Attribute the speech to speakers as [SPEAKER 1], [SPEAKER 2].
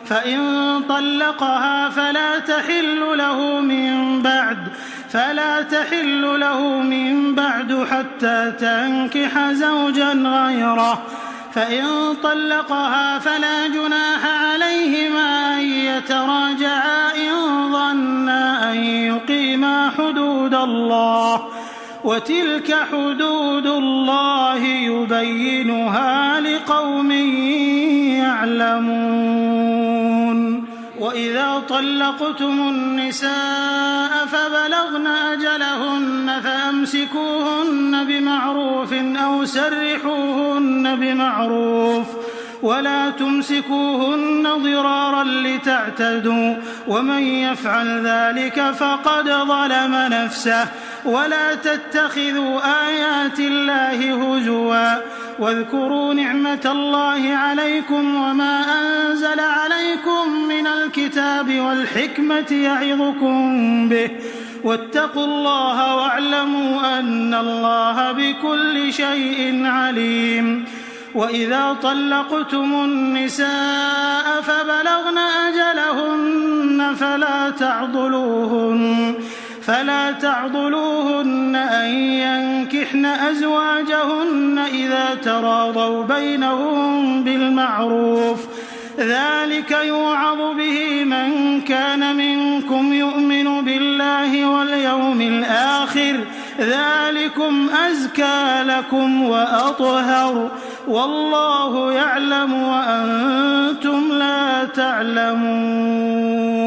[SPEAKER 1] فإن طلقها فلا تحل له من بعد حتى تنكح زوجا غيره. فإن طلقها فلا جناح عليهما أن يتراجعا إن ظنا أن يقيما حدود الله، وتلك حدود الله يبينها لقوم يعلمون. وإذا طلقتم النساء فبلغن أجلهن فأمسكوهن بمعروف أو سرحوهن بمعروف، ولا تمسكوهن ضرارا لتعتدوا، ومن يفعل ذلك فقد ظلم نفسه. ولا تتخذوا آيات الله هزوا، واذكروا نعمة الله عليكم وما أنزل عليكم من الكتاب والحكمة يعظكم به، واتقوا الله واعلموا أن الله بكل شيء عليم. وإذا طلقتم النساء فبلغن أجلهن فلا تعضلوهن أن ينكحن أزواجهن إذا تراضوا بينهم بالمعروف، ذلك يوعظ به من كان منكم يؤمن بالله واليوم الآخر، ذلكم أزكى لكم وأطهر، والله يعلم وأنتم لا تعلمون.